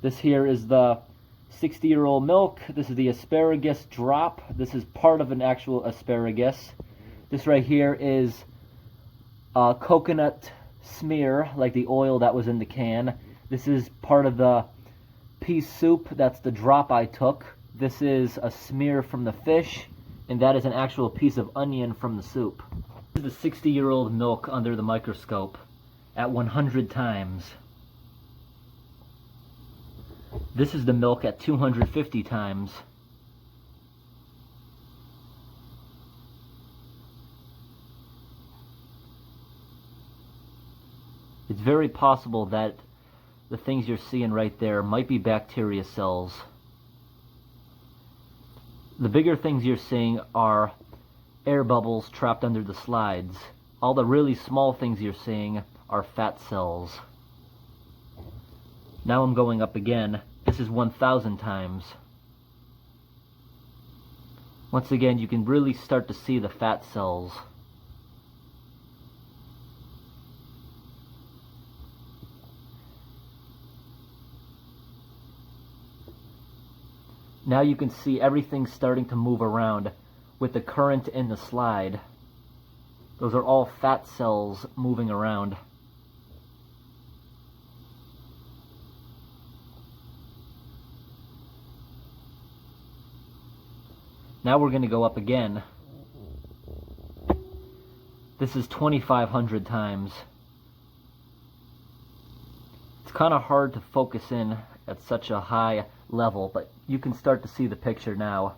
This here is the 60-year-old milk. This is the asparagus drop. This is part of an actual asparagus. This right here is a coconut smear, like the oil that was in the can. This is part of the pea soup. That's the drop I took. This is a smear from the fish, and that is an actual piece of onion from the soup. This is the 60-year-old milk under the microscope at 100 times. This is the milk at 250 times. It's very possible that the things you're seeing right there might be bacteria cells. The bigger things you're seeing are air bubbles trapped under the slides. All the really small things you're seeing are fat cells. Now I'm going up again. This is 1,000 times. Once again, you can really start to see the fat cells. Now you can see everything starting to move around with the current in the slide. Those are all fat cells moving around. Now we're going to go up again. This is 2,500 times. It's kind of hard to focus in at such a high level, but you can start to see the picture now.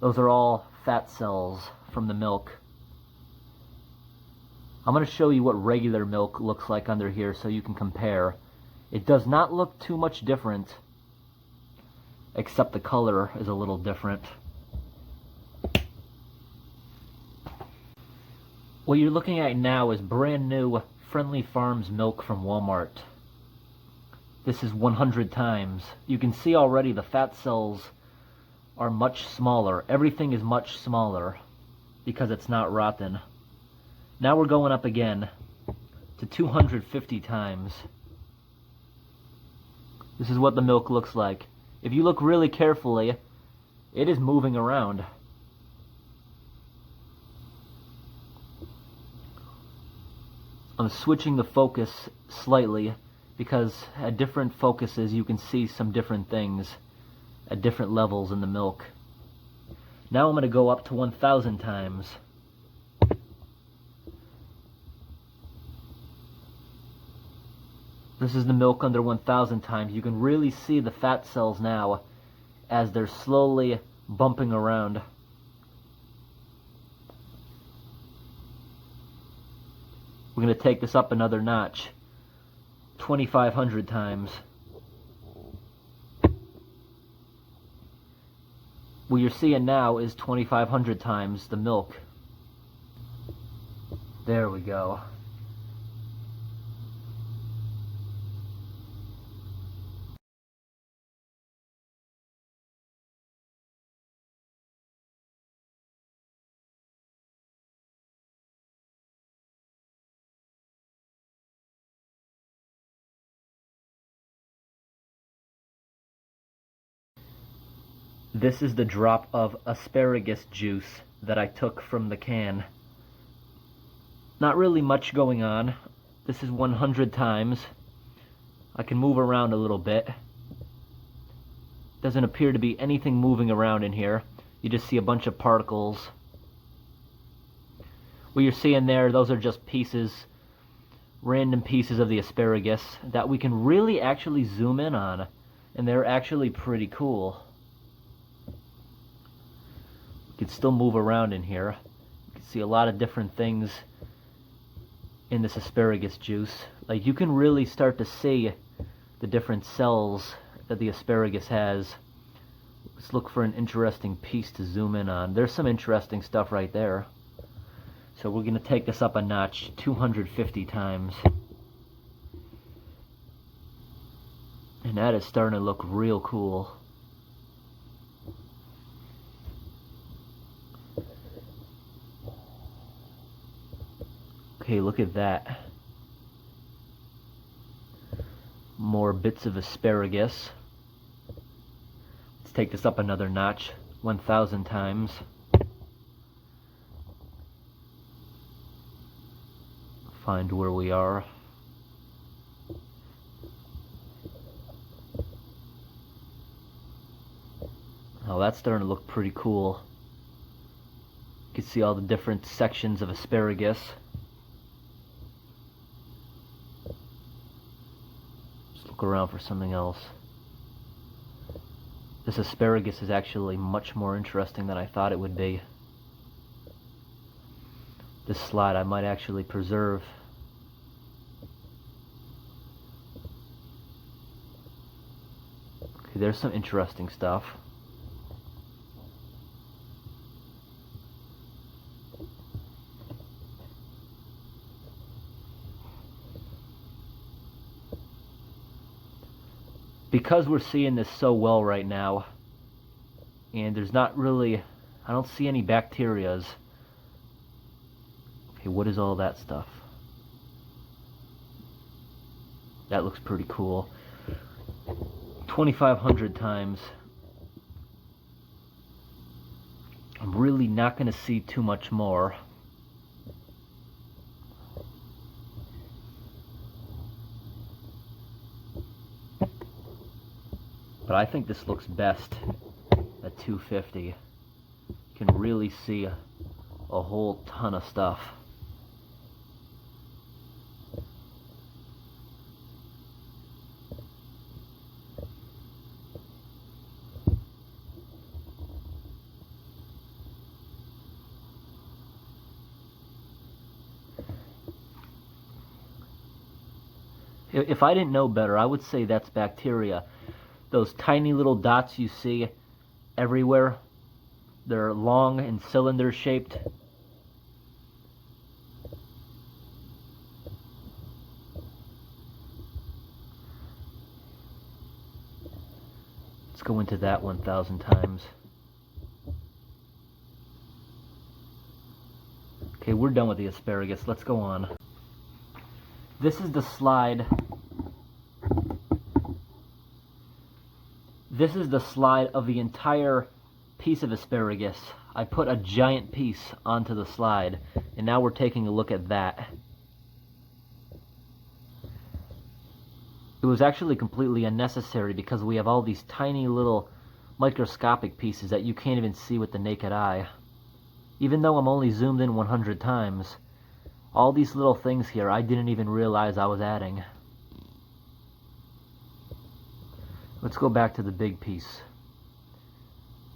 Those are all fat cells from the milk. I'm going to show you what regular milk looks like under here so you can compare. It does not look too much different, except the color is a little different. What you're looking at now is brand new Friendly Farms milk from Walmart. This is 100 times. You can see already the fat cells are much smaller. Everything is much smaller because it's not rotten. Now we're going up again to 250 times. This is what the milk looks like. If you look really carefully, it is moving around. I'm switching the focus slightly because at different focuses you can see some different things at different levels in the milk. Now I'm going to go up to 1,000 times. This is the milk under 1,000 times. You can really see the fat cells now as they're slowly bumping around. We're going to take this up another notch. 2,500 times. What you're seeing now is 2,500 times the milk. There we go. This is the drop of asparagus juice that I took from the can. Not really much going on. This is 100 times. I can move around a little bit. Doesn't appear to be anything moving around in here. You just see a bunch of particles. What you're seeing there, those are just pieces, random pieces of the asparagus that we can really actually zoom in on. And they're actually pretty cool. You can still move around in here. You can see a lot of different things in this asparagus juice. Like, you can really start to see the different cells that the asparagus has. Let's look for an interesting piece to zoom in on. There's some interesting stuff right there. So we're going to take this up a notch, 250 times. And that is starting to look real cool. Okay, look at that. more bits of asparagus. Let's take this up another notch, 1,000 times. Find where we are. Oh, that's starting to look pretty cool. You can see all the different sections of asparagus. Let's look around for something else. This asparagus is actually much more interesting than I thought it would be. This slide I might actually preserve. Okay, there's some interesting stuff. Because we're seeing this so well right now, and there's not really, I don't see any bacterias. Okay, what is all that stuff? That looks pretty cool. 2,500 times. I'm really not going to see too much more. But I think this looks best at 250. You can really see a whole ton of stuff. If I didn't know better, I would say that's bacteria. Those tiny little dots you see everywhere, they're long and cylinder shaped. Let's go into that 1,000 times. Okay, we're done with the asparagus. Let's go on. This is the slide. This is the slide of the entire piece of asparagus. I put a giant piece onto the slide, and now we're taking a look at that. It was actually completely unnecessary because we have all these tiny little microscopic pieces that you can't even see with the naked eye. Even though I'm only zoomed in 100 times, all these little things here I didn't even realize I was adding. Let's go back to the big piece.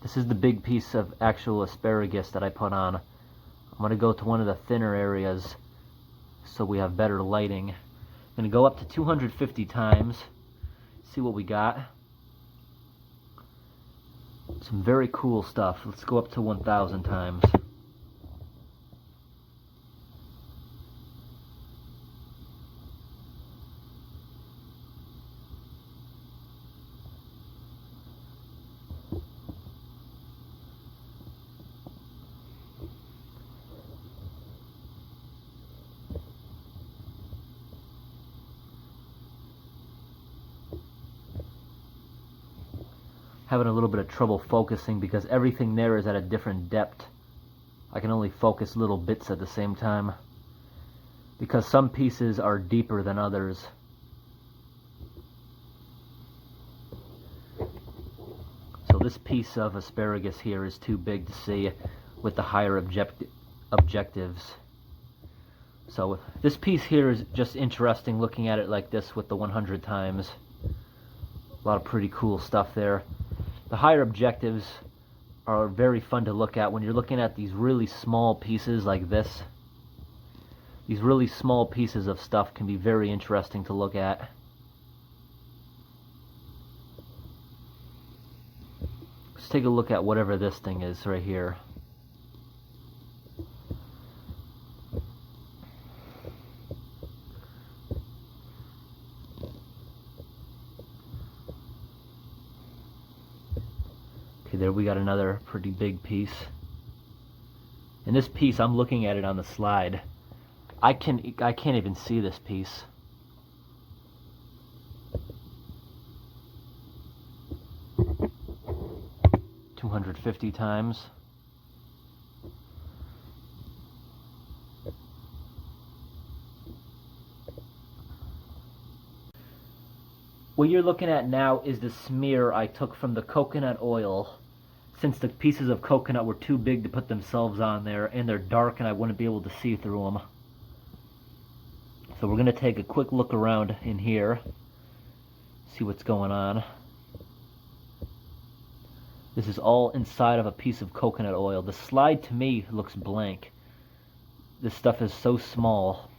This is the big piece of actual asparagus that I put on. I'm going to go to one of the thinner areas so we have better lighting. I'm going to go up to 250 times, see what we got. Some very cool stuff. Let's go up to 1,000 times. Having a little bit of trouble focusing because everything there is at a different depth. I can only focus little bits at the same time because some pieces are deeper than others. So this piece of asparagus here is too big to see with the higher objectives. So this piece here is just interesting looking at it like this with the 100 times. A lot of pretty cool stuff there. The higher objectives are very fun to look at when you're looking at these really small pieces like this. These really small pieces of stuff can be very interesting to look at. Let's take a look at whatever this thing is right here. Okay, there we got another pretty big piece. And this piece, I'm looking at it on the slide. I can't even see this piece. 250 times. What you're looking at now is the smear I took from the coconut oil, since the pieces of coconut were too big to put themselves on there, and they're dark and I wouldn't be able to see through them. So we're going to take a quick look around in here, see what's going on. This is all inside of a piece of coconut oil. The slide to me looks blank. This stuff is so small.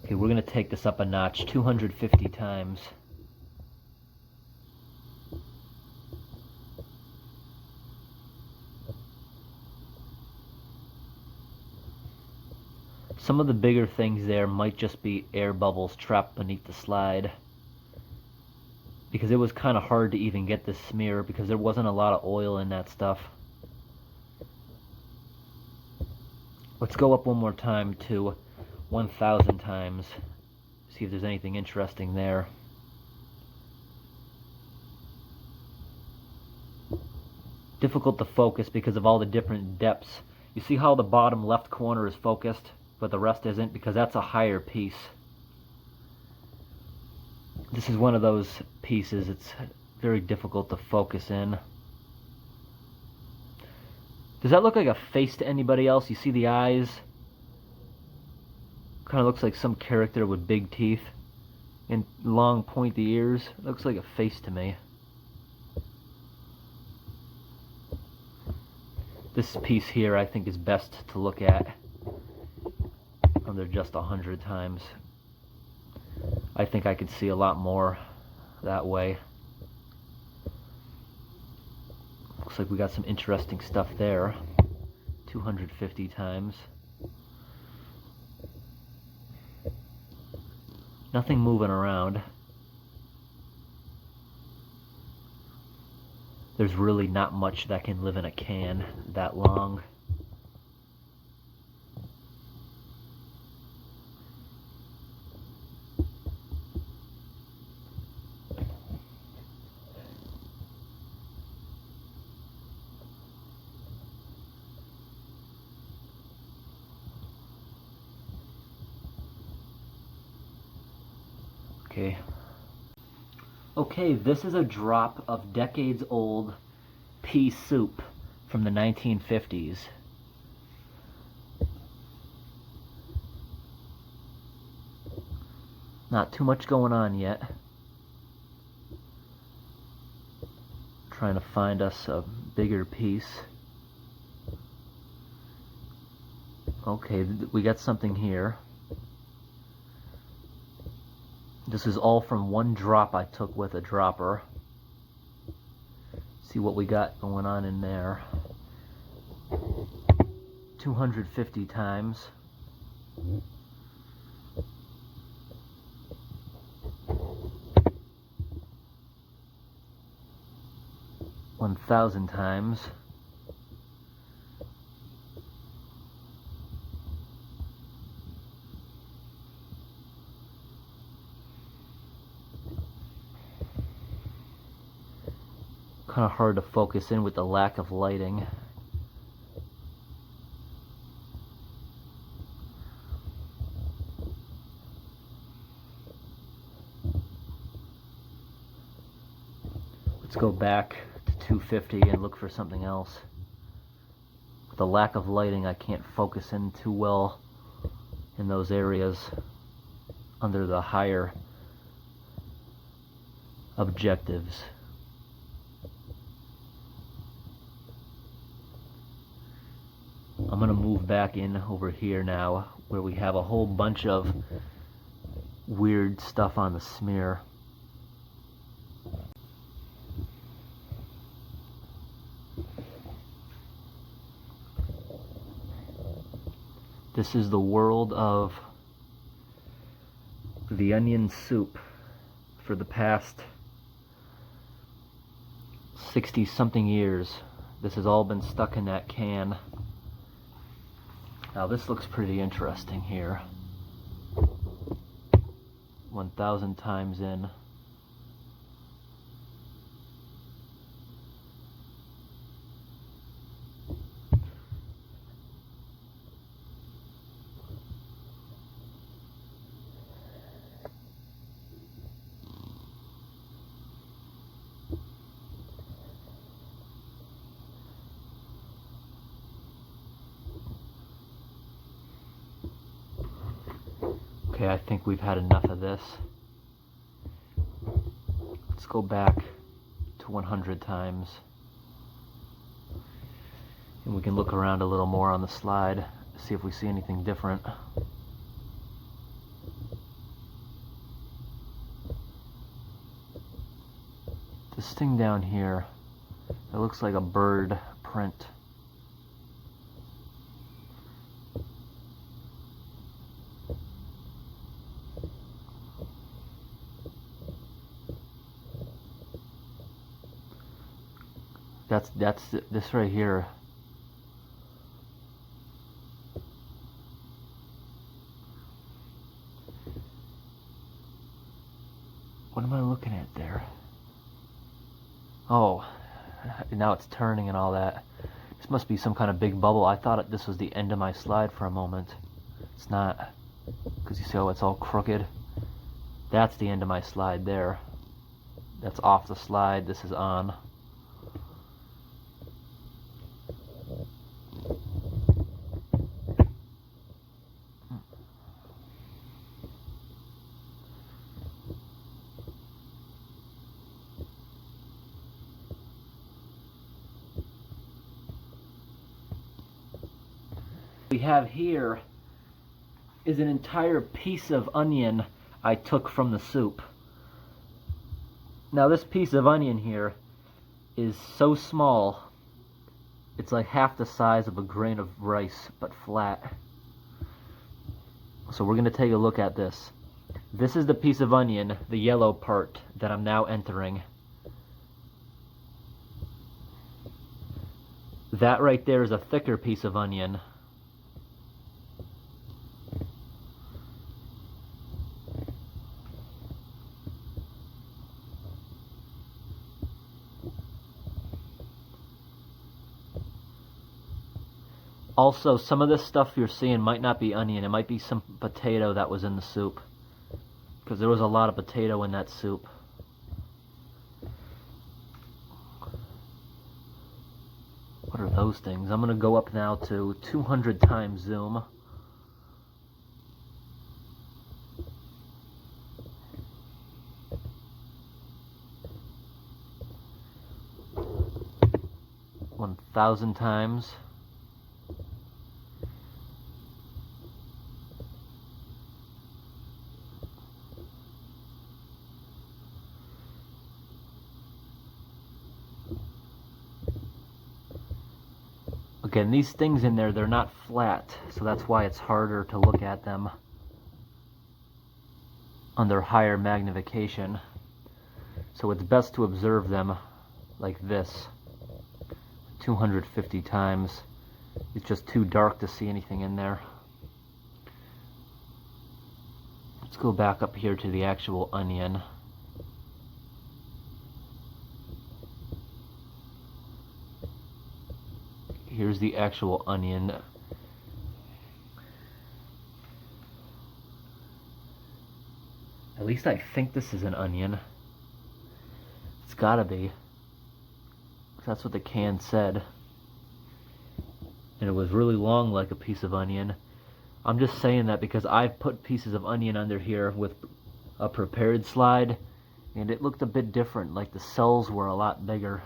Okay, we're going to take this up a notch, 250 times. Some of the bigger things there might just be air bubbles trapped beneath the slide, because it was kind of hard to even get this smear because there wasn't a lot of oil in that stuff. Let's go up one more time to 1,000 times, see if there's anything interesting there. Difficult to focus because of all the different depths. You see how the bottom left corner is focused, but the rest isn't, because that's a higher piece. This is one of those pieces it's very difficult to focus in. Does that look like a face to anybody else? You see the eyes? Kind of looks like some character with big teeth and long pointy ears. It looks like a face to me. This piece here I think is best to look at under just 100 times. I think I could see a lot more that way. Looks like we got some interesting stuff there. 250 times. Nothing moving around. There's really not much that can live in a can that long. Okay, this is a drop of decades-old pea soup from the 1950s. Not too much going on yet. Trying to find us a bigger piece. Okay, we got something here. This is all from one drop I took with a dropper. See what we got going on in there. 250 times. $1,000 times. Kind of hard to focus in with the lack of lighting. Let's go back to 250 and look for something else. With the lack of lighting, I can't focus in too well in those areas under the higher objectives. I'm going to move back in over here now, where we have a whole bunch of weird stuff on the smear. This is the world of the onion soup for the past 60-something years. This has all been stuck in that can. Now this looks pretty interesting here. 1,000 times in. Okay, I think we've had enough of this. Let's go back to 100 times. And we can look around a little more on the slide, see if we see anything different. This thing down here, it looks like a bird print. That's this right here. What am I looking at there? Oh, now it's turning and all that. This must be some kind of big bubble. I thought this was the end of my slide for a moment. It's not, because you see how it's all crooked? That's the end of my slide there. That's off the slide. This is on. We have here is an entire piece of onion I took from the soup. Now this piece of onion here is so small, it's like half the size of a grain of rice, but flat. So we're going to take a look at this. This is the piece of onion, the yellow part, that I'm now entering. That right there is a thicker piece of onion. Also, some of this stuff you're seeing might not be onion. It might be some potato that was in the soup, because there was a lot of potato in that soup. What are those things? I'm going to go up now to 200 times zoom. "1,000 times. Again, these things in there, they're not flat, so that's why it's harder to look at them under higher magnification. So it's best to observe them like this, 250 times. It's just too dark to see anything in there. Let's go back up here to the actual onion. Here's the actual onion. At least I think this is an onion. It's gotta be. That's what the can said. And it was really long, like a piece of onion. I'm just saying that because I've put pieces of onion under here with a prepared slide, and it looked a bit different, like the cells were a lot bigger.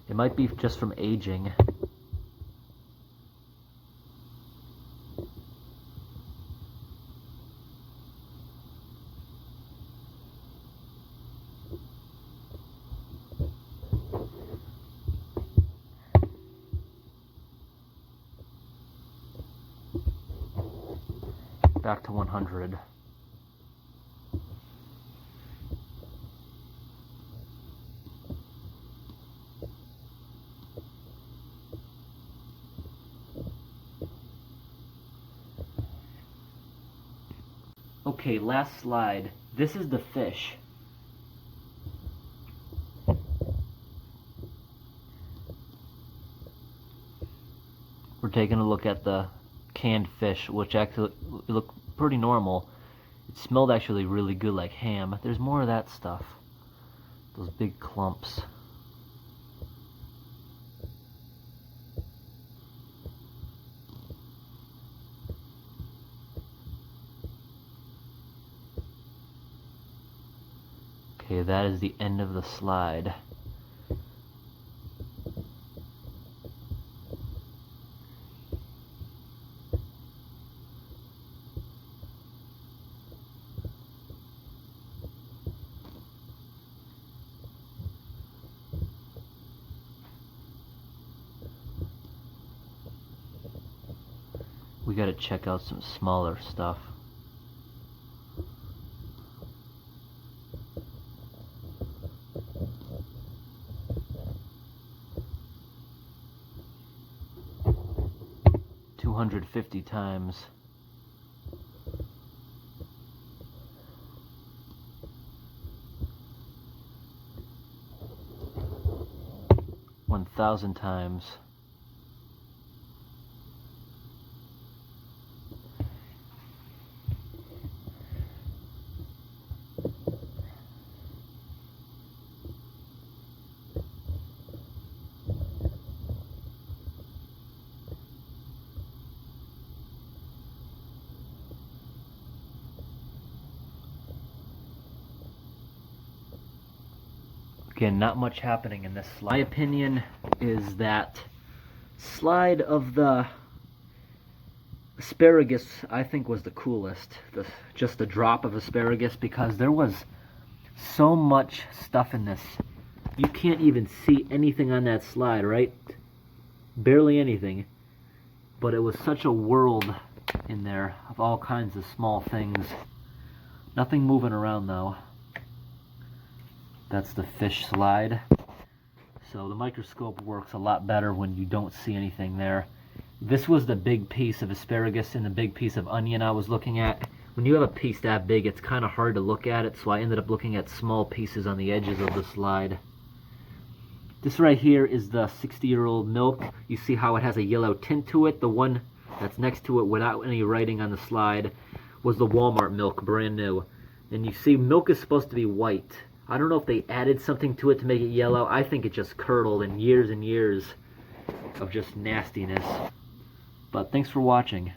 It might be just from aging. Back to 100. Okay, last slide. This is the fish. We're taking a look at the canned fish, which actually looked pretty normal. It smelled actually really good, like ham. There's more of that stuff. Those big clumps. Okay, that is the end of the slide. We gotta check out some smaller stuff. $250 times. $1,000 times. Again, not much happening in this slide. My opinion is that slide of the asparagus, I think, was the coolest. Just the drop of asparagus, because there was so much stuff in this. You can't even see anything on that slide, right? Barely anything. But it was such a world in there of all kinds of small things. Nothing moving around though. That's the fish slide. So the microscope works a lot better when you don't see anything there. This was the big piece of asparagus and the big piece of onion I was looking at. When you have a piece that big, it's kind of hard to look at it, so I ended up looking at small pieces on the edges of the slide. This right here is the 60-year-old milk. You see how it has a yellow tint to it? The one that's next to it without any writing on the slide was the Walmart milk, brand new. And you see milk is supposed to be white. I don't know if they added something to it to make it yellow. I think it just curdled in years and years of just nastiness. But thanks for watching.